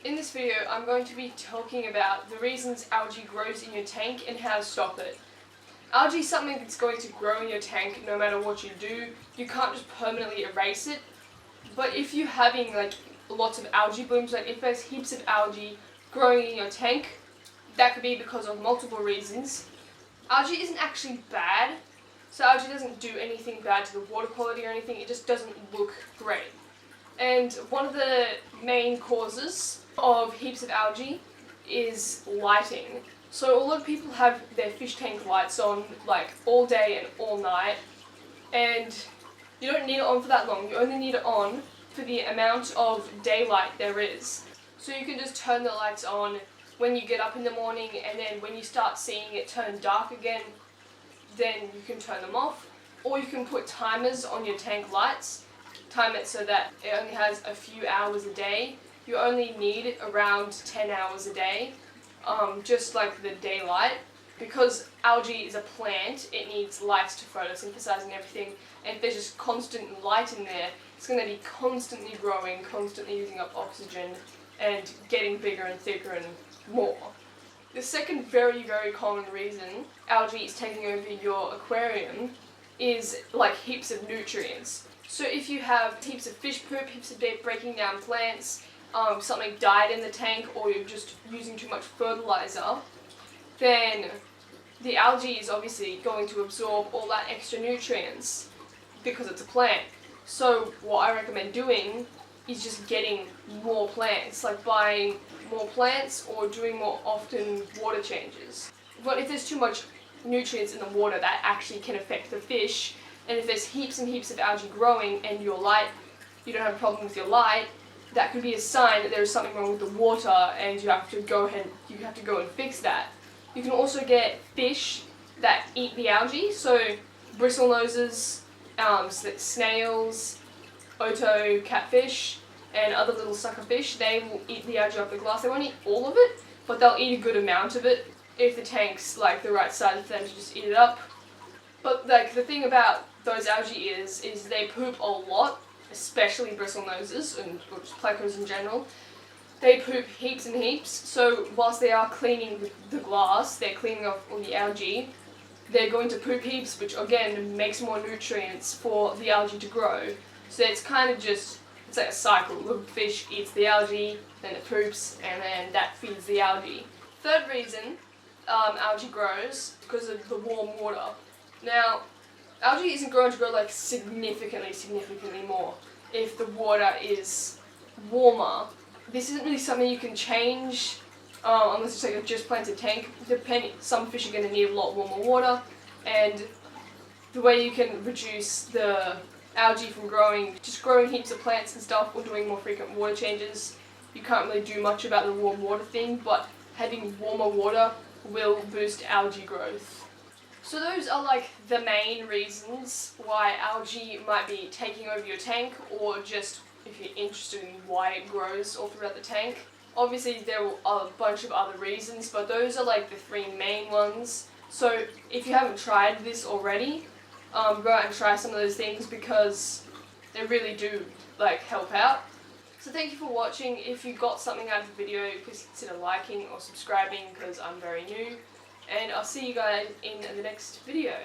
In this video, I'm going to be talking about the reasons algae grows in your tank and how to stop it. Algae is something that's going to grow in your tank no matter what you do. You can't just permanently erase it. But if you're having lots of algae blooms, like if there's heaps of algae growing in your tank, that could be because of multiple reasons. Algae isn't actually bad, so algae doesn't do anything bad to the water quality or anything, it just doesn't look great. And one of the main causes of heaps of algae is lighting. So a lot of people have their fish tank lights on all day and all night, and you don't need it on for that long. You only need it on for the amount of daylight there is. So you can just turn the lights on when you get up in the morning, and then when you start seeing it turn dark again, then you can turn them off. Or you can put timers on your tank lights. Time it so that it only has a few hours a day. You only need around 10 hours a day, just like the daylight. Because algae is a plant, it needs light to photosynthesize and everything, and if there's just constant light in there, it's going to be constantly growing, constantly using up oxygen, and getting bigger and thicker and more. The second very, very common reason algae is taking over your aquarium is heaps of nutrients. So if you have heaps of fish poop, heaps of dead breaking down plants, something died in the tank, or you're just using too much fertilizer, then the algae is obviously going to absorb all that extra nutrients because it's a plant. So what I recommend doing is just getting more plants, like buying more plants or doing more often water changes. But if there's too much nutrients in the water, that actually can affect the fish. And if there's heaps and heaps of algae growing and your light, you don't have a problem with your light, that could be a sign that there's something wrong with the water and you have to go and fix that. You can also get fish that eat the algae, so bristlenoses, snails, oto, catfish, and other little sucker fish. They will eat the algae off the glass. They won't eat all of it, but they'll eat a good amount of it if the tank's the right size for them to just eat it up. But the thing about those algae is they poop a lot, especially bristlenoses and plecos in general. They poop heaps and heaps, so whilst they are cleaning the glass, they're cleaning off all the algae, they're going to poop heaps, which again makes more nutrients for the algae to grow. So it's kind of it's like a cycle. The fish eats the algae, then it poops, and then that feeds the algae. Third reason algae grows because of the warm water. Now, algae isn't going to grow significantly more if the water is warmer. This isn't really something you can change unless it's a just planted tank. Some fish are going to need a lot warmer water, and the way you can reduce the algae from growing, just growing heaps of plants and stuff, or doing more frequent water changes. You can't really do much about the warm water thing, but having warmer water will boost algae growth. So those are the main reasons why algae might be taking over your tank, or just if you're interested in why it grows all throughout the tank. Obviously there are a bunch of other reasons, but those are the three main ones. So if you haven't tried this already, go out and try some of those things because they really do help out. So thank you for watching. If you got something out of the video, please consider liking or subscribing because I'm very new. And I'll see you guys in the next video.